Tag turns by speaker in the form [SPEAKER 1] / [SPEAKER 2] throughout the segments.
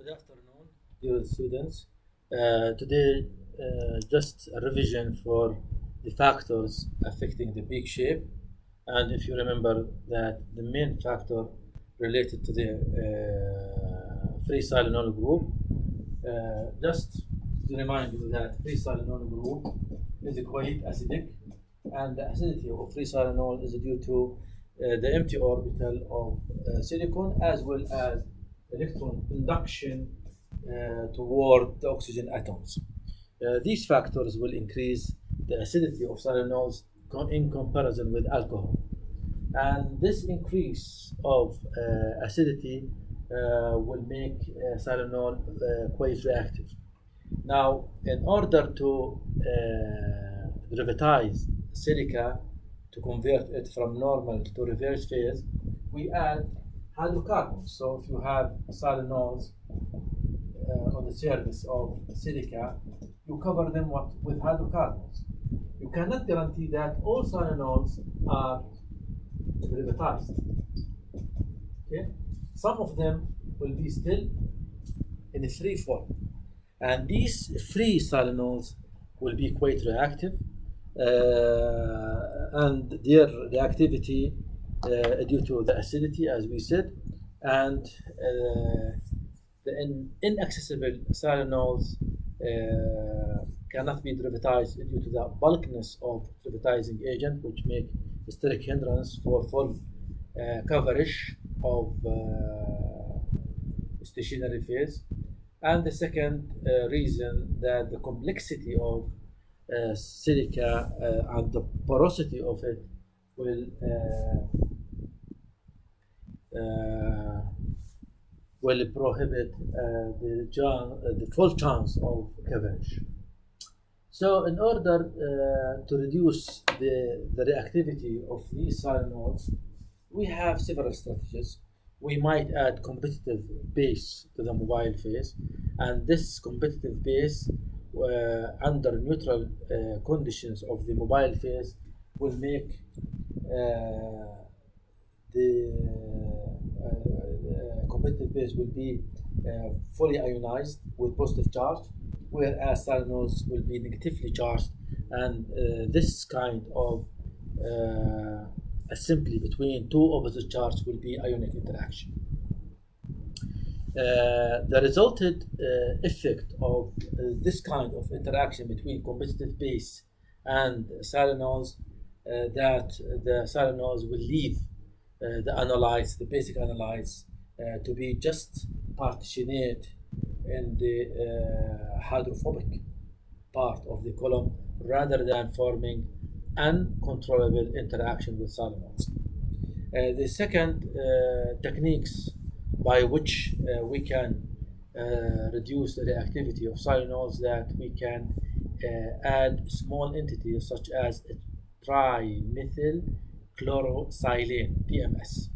[SPEAKER 1] Good afternoon, dear students. Today, just a revision for the factors affecting the peak shape. And if you remember that the main factor related to the free silanol group, just to remind you that free silanol group is quite acidic, and the acidity of free silanol is due to the empty orbital of silicon as well as electron induction toward the oxygen atoms. These factors will increase the acidity of silanols in comparison with alcohol. And this increase of acidity will make silanol quite reactive. Now, in order to derivatize silica to convert it from normal to reverse phase, we add hydrocarbons. So if you have silanols on the surface of silica, you cover them with hydrocarbons. You cannot guarantee that all silanols are derivatized. Okay? Some of them will be still in a free form. And these free silanols will be quite reactive, and their reactivity due to the acidity, as we said, and the inaccessible silanols cannot be derivatized due to the bulkiness of derivatizing agent, which make steric hindrance for full coverage of stationary phase. And the second reason that the complexity of silica and the porosity of it will prohibit the full chance of coverage. So in order to reduce the reactivity of these silanols, we have several strategies. We might add competitive base to the mobile phase, and this competitive base under neutral conditions of the mobile phase will make the competitive base will be fully ionized with positive charge, whereas silanols will be negatively charged, and this kind of assembly between two opposite charges will be ionic interaction. The resulted effect of this kind of interaction between competitive base and silanols, that the silanols will leave the analytes, the basic analytes, to be just partitionate in the hydrophobic part of the column rather than forming uncontrollable interaction with silanols. The second techniques by which we can reduce the reactivity of silanols, that we can add small entities such as trimethyl chlorosilane (TMS).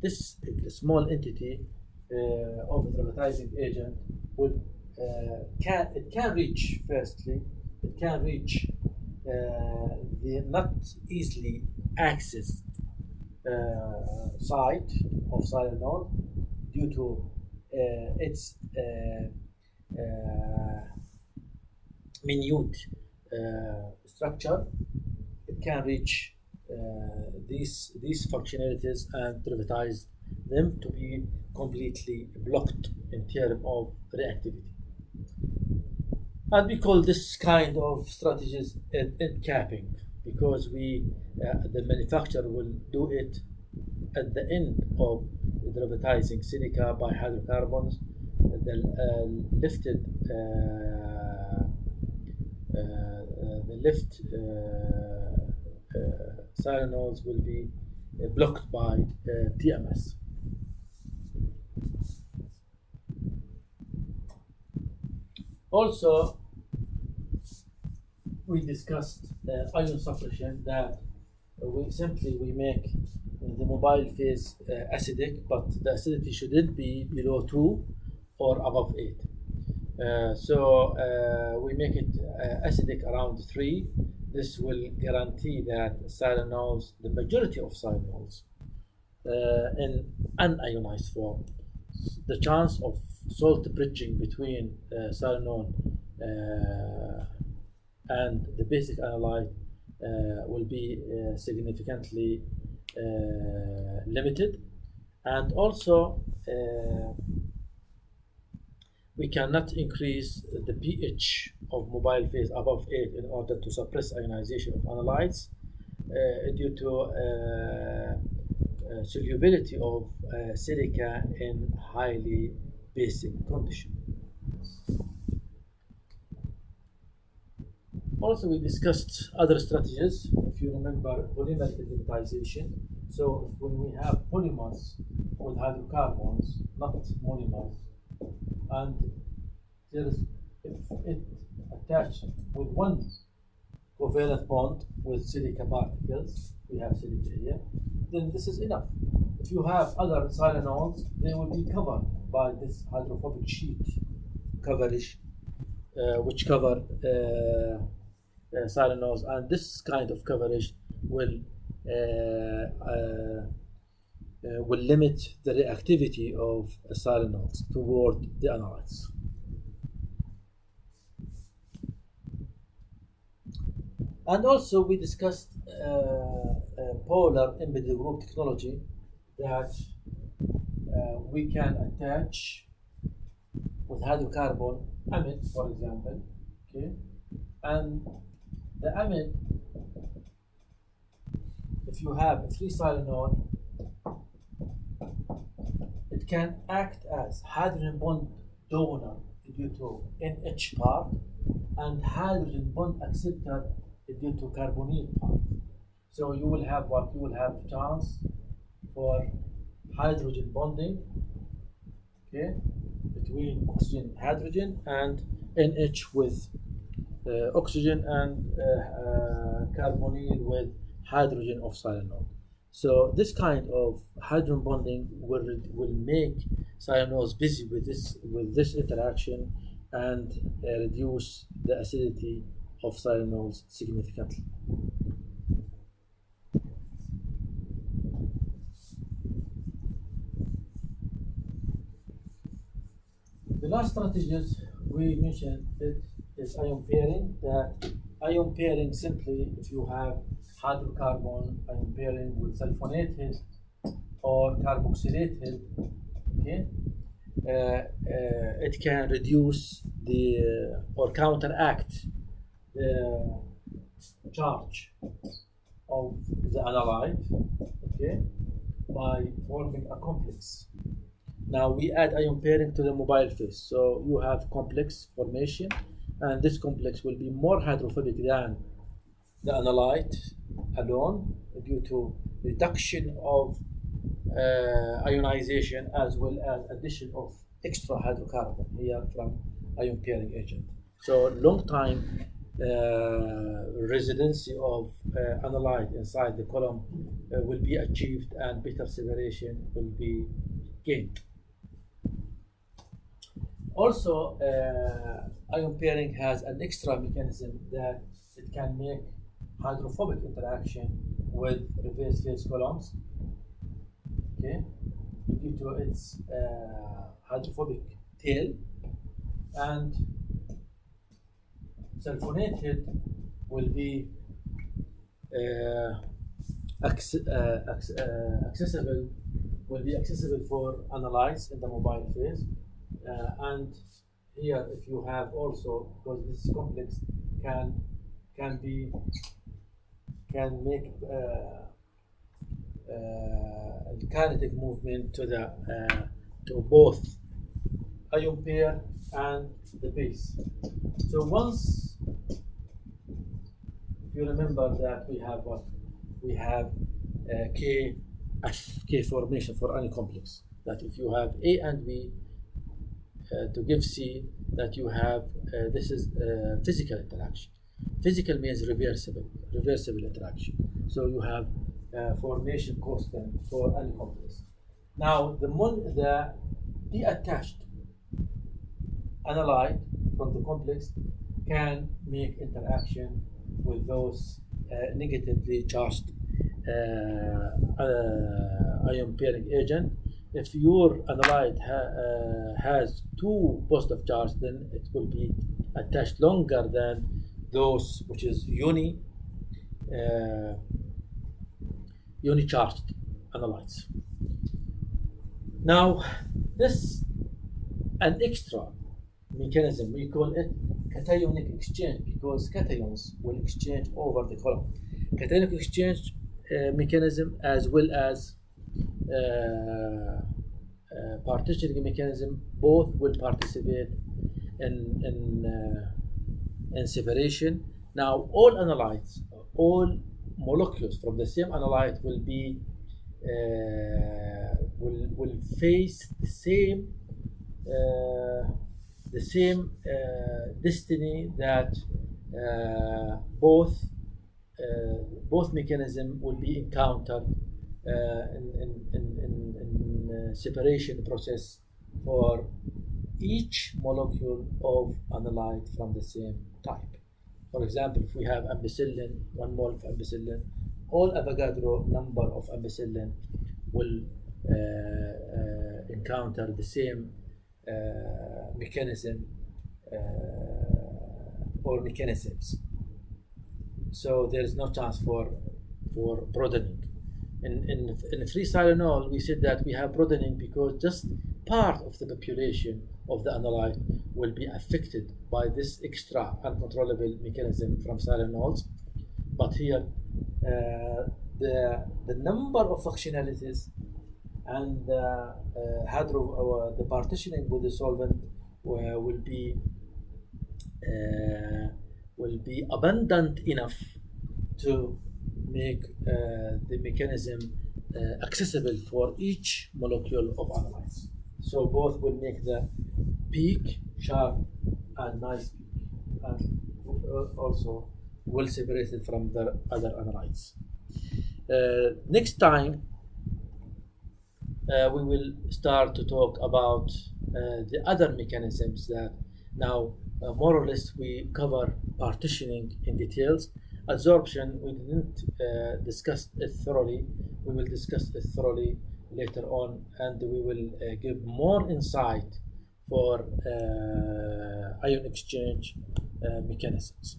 [SPEAKER 1] This small entity of a derivatizing agent will can reach the not easily accessed site of silanol due to its minute structure. It can reach these functionalities and derivatize them to be completely blocked in terms of reactivity. And we call this kind of strategies end capping, because the manufacturer will do it at the end of derivatizing silica by hydrocarbons. The left silanols will be blocked by TMS. Also, we discussed ion suppression, that we make the mobile phase acidic, but the acidity shouldn't be below 2 or above 8. So we make it acidic around 3. This will guarantee that silanols, the majority of silanols, in unionized form, the chance of salt bridging between silanol and the basic analyte will be significantly limited. And also, we cannot increase the pH of mobile phase above 8 in order to suppress ionization of analytes due to solubility of silica in highly basic condition. Also, we discussed other strategies. If you remember, polymer derivatization. So, when we have polymers with hydrocarbons, not monomers, and there is, if it attached with one covalent bond with silica particles, we have silica here, then this is enough. If you have other silanols, they will be covered by this hydrophobic sheet coverage, which cover silanols, and this kind of coverage will limit the reactivity of silanols toward the analytes. And also, we discussed polar embedded group technology, that we can attach with hydrocarbon amide, for example, okay, and the amide, if you have a 3-silanol, it can act as hydrogen bond donor due to NH part and hydrogen bond acceptor due to carbonyl part. So you will have what? You will have chance for hydrogen bonding, okay, between oxygen hydrogen and NH with oxygen and carbonyl with hydrogen of silanol. So this kind of hydrogen bonding will make silanols busy with this interaction and reduce the acidity of silanols significantly. The last strategies we mentioned is ion pairing. That ion pairing, simply, if you have hydrocarbon ion pairing with sulfonated or carboxylated, okay, it can reduce the or counteract the charge of the analyte, okay, by forming a complex. Now we add ion pairing to the mobile phase, so you have complex formation, and this complex will be more hydrophobic than the analyte alone due to reduction of ionization, as well as addition of extra hydrocarbon here from ion pairing agent. So long time residency of analyte inside the column will be achieved, and better separation will be gained. Also, ion pairing has an extra mechanism that it can make hydrophobic interaction with reverse phase columns, okay, due to its hydrophobic tail, and sulfonated will be accessible for analytes in the mobile phase. And here, if you have also, because this complex can make kinetic movement to both ion pair and the base. So once, if you remember that we have what? We have K formation for any complex. That if you have A and B to give C, that you have this is physical interaction. Physical means reversible interaction. So you have formation constant for any complex. Now the detached analyte from the complex can make interaction with those negatively charged ion pairing agent, If your analyte has two positive charge, then it will be attached longer than those which is uh, uni-charged analytes. Now, this an extra mechanism. We call it cationic exchange because cations will exchange over the column. Cationic exchange mechanism as well as partitioning mechanism both will participate in separation. Now all analytes, all molecules from the same analyte will be will face the same destiny that both mechanism will be encountered in separation process for each molecule of analyte from the same type. For example, if we have ampicillin, 1 mole of ampicillin, all Avogadro number of ampicillin will encounter the same mechanism or mechanisms. So there is no chance for broadening. In free silanol, we said that we have broadening because just part of the population of the analyte will be affected by this extra uncontrollable mechanism from silanols. But here, the number of functionalities and the partitioning with the solvent will be abundant enough to make the mechanism accessible for each molecule of analytes. So both will make the peak sharp and nice peak, and also well separated from the other analytes. Next time we will start to talk about the other mechanisms that now more or less we cover partitioning in details. Adsorption, we didn't discuss it thoroughly. We will discuss it thoroughly later on, and we will give more insight for ion exchange mechanisms.